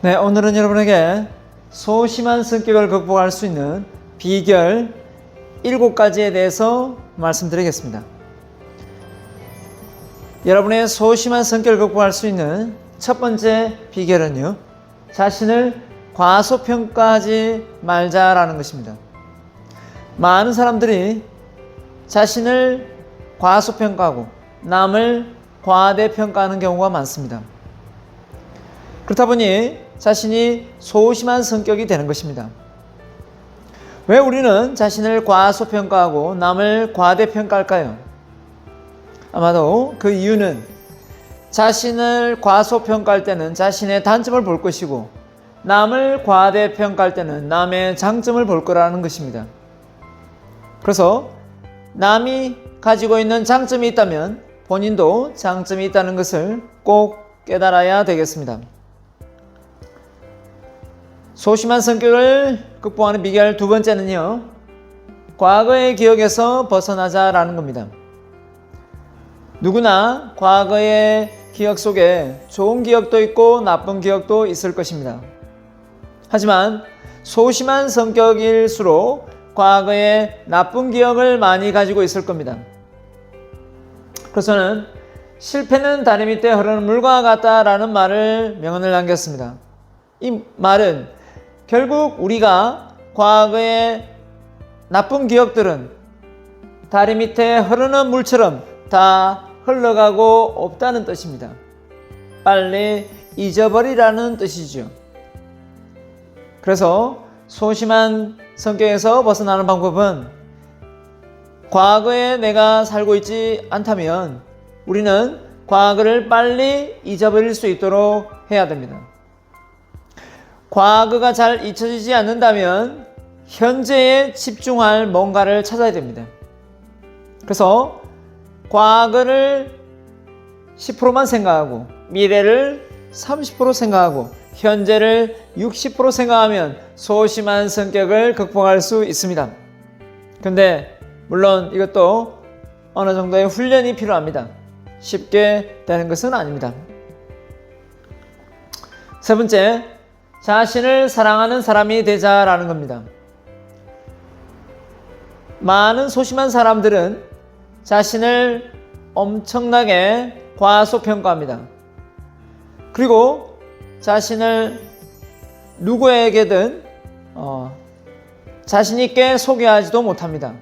네, 오늘은 여러분에게 소심한 성격을 극복할 수 있는 비결 7가지에 대해서 말씀드리겠습니다. 여러분의 소심한 성격을 극복할 수 있는 첫 번째 비결은요, 자신을 과소평가하지 말자라는 것입니다. 많은 사람들이 자신을 과소평가하고 남을 과대평가하는 경우가 많습니다. 그렇다 보니 자신이 소심한 성격이 되는 것입니다. 왜 우리는 자신을 과소평가하고 남을 과대평가할까요? 아마도 그 이유는 자신을 과소평가할 때는 자신의 단점을 볼 것이고 남을 과대평가할 때는 남의 장점을 볼 거라는 것입니다. 그래서 남이 가지고 있는 장점이 있다면 본인도 장점이 있다는 것을 꼭 깨달아야 되겠습니다. 소심한 성격을 극복하는 비결 두 번째는요, 과거의 기억에서 벗어나자라는 겁니다. 누구나 과거의 기억 속에 좋은 기억도 있고 나쁜 기억도 있을 것입니다. 하지만 소심한 성격일수록 과거에 나쁜 기억을 많이 가지고 있을 겁니다. 그래서는 실패는 다리 밑에 흐르는 물과 같다라는 말을 명언을 남겼습니다. 이 말은 결국 우리가 과거의 나쁜 기억들은 다리 밑에 흐르는 물처럼 다 흘러가고 없다는 뜻입니다. 빨리 잊어버리라는 뜻이죠. 그래서 소심한 성격에서 벗어나는 방법은 과거에 내가 살고 있지 않다면 우리는 과거를 빨리 잊어버릴 수 있도록 해야 됩니다. 과거가 잘 잊혀지지 않는다면 현재에 집중할 뭔가를 찾아야 됩니다. 그래서 과거를 10%만 생각하고 미래를 30% 생각하고 현재를 60% 생각하면 소심한 성격을 극복할 수 있습니다. 근데 물론 이것도 어느 정도의 훈련이 필요합니다. 쉽게 되는 것은 아닙니다. 세 번째, 자신을 사랑하는 사람이 되자라는 겁니다. 많은 소심한 사람들은 자신을 엄청나게 과소평가합니다. 그리고 자신을 누구에게든 자신 있게 소개하지도 못합니다.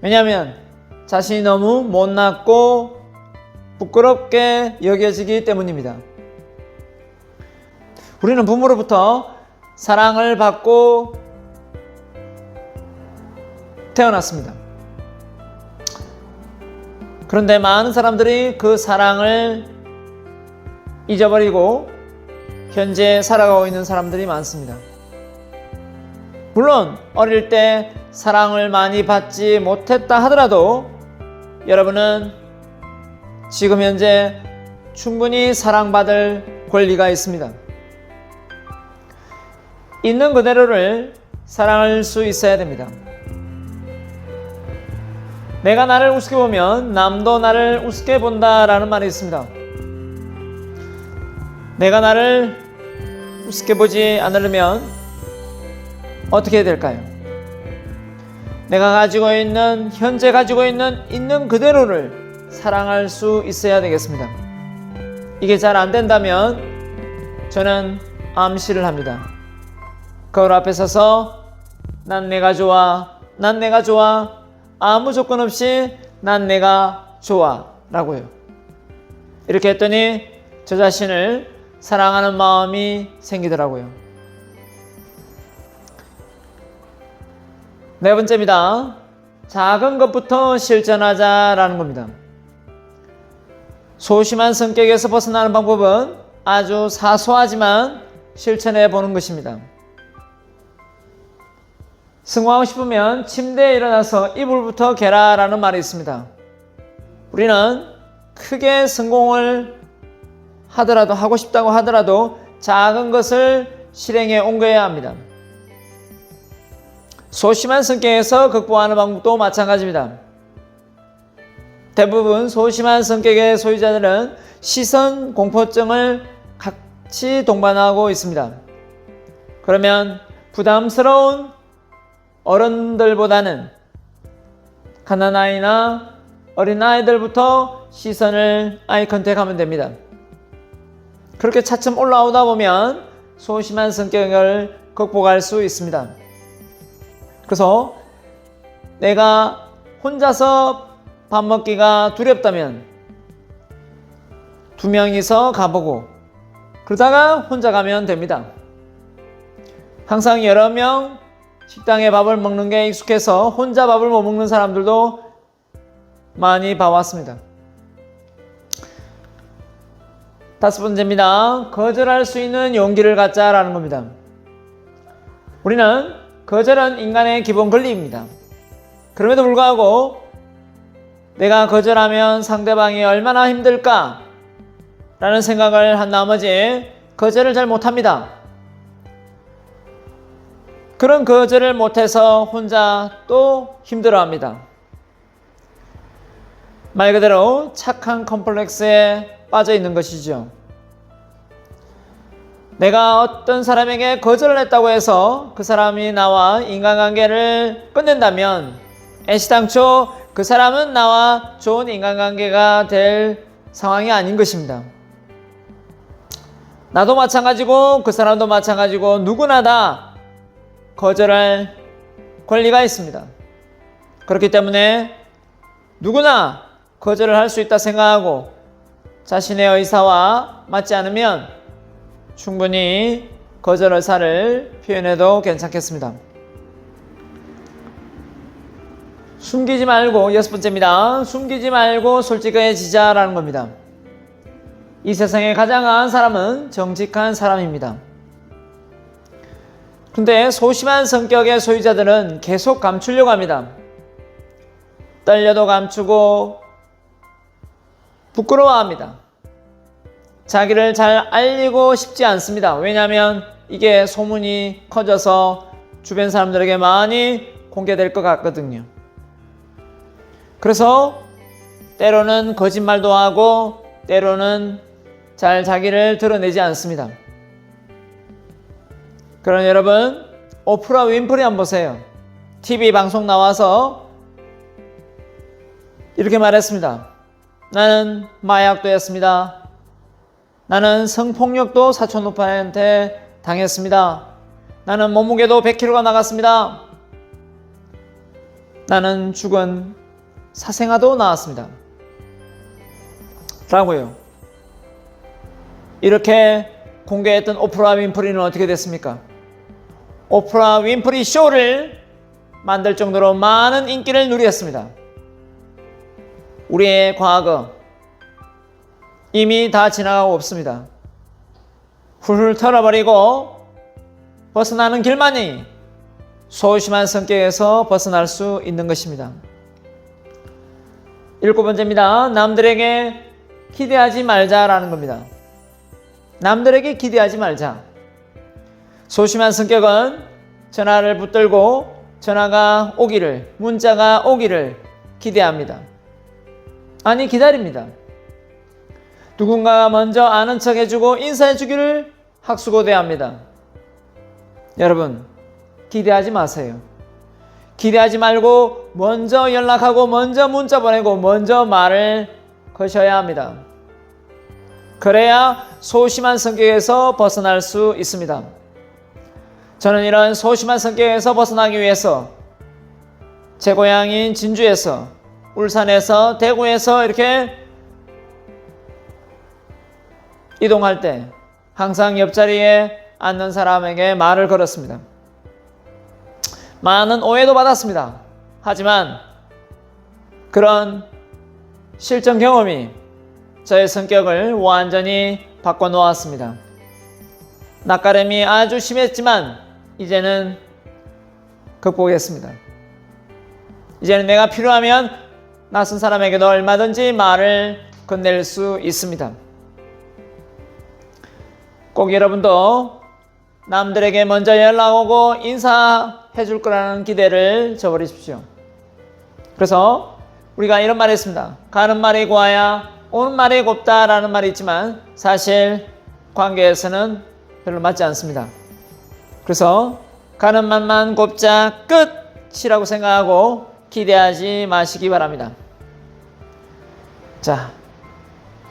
왜냐하면 자신이 너무 못났고 부끄럽게 여겨지기 때문입니다. 우리는 부모로부터 사랑을 받고 태어났습니다. 그런데 많은 사람들이 그 사랑을 잊어버리고 현재 살아가고 있는 사람들이 많습니다. 물론 어릴 때 사랑을 많이 받지 못했다 하더라도 여러분은 지금 현재 충분히 사랑받을 권리가 있습니다. 있는 그대로를 사랑할 수 있어야 됩니다. 내가 나를 우습게 보면 남도 나를 우습게 본다라는 말이 있습니다. 내가 나를 우습게 보지 않으려면 어떻게 해야 될까요? 내가 가지고 있는, 현재 가지고 있는 그대로를 사랑할 수 있어야 되겠습니다. 이게 잘 안 된다면 저는 암시를 합니다. 거울 앞에 서서 난 내가 좋아, 난 내가 좋아, 아무 조건 없이 난 내가 좋아 라고요. 이렇게 했더니 저 자신을 사랑하는 마음이 생기더라고요. 네 번째입니다. 작은 것부터 실천하자라는 겁니다. 소심한 성격에서 벗어나는 방법은 아주 사소하지만 실천해 보는 것입니다. 성공하고 싶으면 침대에 일어나서 이불부터 개라라는 말이 있습니다. 우리는 크게 성공을 하더라도, 하고 싶다고 하더라도 작은 것을 실행해 옮겨야 합니다. 소심한 성격에서 극복하는 방법도 마찬가지입니다. 대부분 소심한 성격의 소유자들은 시선 공포증을 같이 동반하고 있습니다. 그러면 부담스러운 어른들보다는 갓난아이나 어린아이들부터 시선을 아이 컨택하면 됩니다. 그렇게 차츰 올라오다 보면 소심한 성격을 극복할 수 있습니다. 그래서 내가 혼자서 밥 먹기가 두렵다면 2명이서 가보고 그러다가 혼자 가면 됩니다. 항상 여러 명 식당에 밥을 먹는 게 익숙해서 혼자 밥을 못 먹는 사람들도 많이 봐왔습니다. 5번째입니다. 거절할 수 있는 용기를 갖자라는 겁니다. 우리는 거절은 인간의 기본 권리입니다. 그럼에도 불구하고 내가 거절하면 상대방이 얼마나 힘들까 라는 생각을 한 나머지 거절을 잘 못합니다. 그런 거절을 못해서 혼자 또 힘들어합니다. 말 그대로 착한 컴플렉스에 빠져 있는 것이죠. 내가 어떤 사람에게 거절을 했다고 해서 그 사람이 나와 인간관계를 끝낸다면 애시당초 그 사람은 나와 좋은 인간관계가 될 상황이 아닌 것입니다. 나도 마찬가지고 그 사람도 마찬가지고 누구나 다 거절할 권리가 있습니다. 그렇기 때문에 누구나 거절을 할 수 있다 생각하고 자신의 의사와 맞지 않으면 충분히 거절 의사를 표현해도 괜찮겠습니다. 숨기지 말고 6번째입니다. 숨기지 말고 솔직해지자라는 겁니다. 이 세상에 가장 강한 사람은 정직한 사람입니다. 근데 소심한 성격의 소유자들은 계속 감추려고 합니다. 떨려도 감추고 부끄러워합니다. 자기를 잘 알리고 싶지 않습니다. 왜냐하면 이게 소문이 커져서 주변 사람들에게 많이 공개될 것 같거든요. 그래서 때로는 거짓말도 하고 때로는 잘 자기를 드러내지 않습니다. 그럼 여러분, 오프라 윈프리 한번 보세요. TV 방송 나와서 이렇게 말했습니다. 나는 마약도 했습니다. 나는 성폭력도 사촌 오빠한테 당했습니다. 나는 몸무게도 100kg가 나갔습니다. 나는 죽은 사생아도 낳았습니다. 라고요. 이렇게 공개했던 오프라 윈프리는 어떻게 됐습니까? 오프라 윈프리 쇼를 만들 정도로 많은 인기를 누렸습니다. 우리의 과거 이미 다 지나가고 없습니다. 훌훌 털어버리고 벗어나는 길만이 소심한 성격에서 벗어날 수 있는 것입니다. 7번째입니다. 남들에게 기대하지 말자라는 겁니다. 남들에게 기대하지 말자. 소심한 성격은 전화를 붙들고 전화가 오기를, 문자가 오기를 기대합니다. 아니, 기다립니다. 누군가가 먼저 아는 척 해주고 인사해 주기를 학수고대합니다. 여러분, 기대하지 마세요. 기대하지 말고 먼저 연락하고 먼저 문자 보내고 먼저 말을 거셔야 합니다. 그래야 소심한 성격에서 벗어날 수 있습니다. 저는 이런 소심한 성격에서 벗어나기 위해서 제 고향인 진주에서, 울산에서, 대구에서 이렇게 이동할 때 항상 옆자리에 앉는 사람에게 말을 걸었습니다. 많은 오해도 받았습니다. 하지만 그런 실전 경험이 저의 성격을 완전히 바꿔놓았습니다. 낯가림이 아주 심했지만 이제는 극복했습니다. 이제는 내가 필요하면 낯선 사람에게도 얼마든지 말을 건넬 수 있습니다. 꼭 여러분도 남들에게 먼저 연락 오고 인사해 줄 거라는 기대를 저버리십시오. 그래서 우리가 이런 말을 했습니다. 가는 말이 고와야 오는 말이 곱다라는 말이 있지만 사실 관계에서는 별로 맞지 않습니다. 그래서 가는 맛만 곱자 끝이라고 생각하고 기대하지 마시기 바랍니다. 자,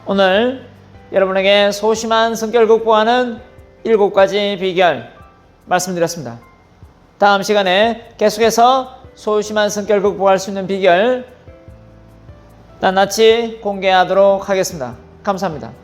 오늘 여러분에게 소심한 성격을 극복하는 7가지 비결 말씀드렸습니다. 다음 시간에 계속해서 소심한 성격을 극복할 수 있는 비결 낱낱이 공개하도록 하겠습니다. 감사합니다.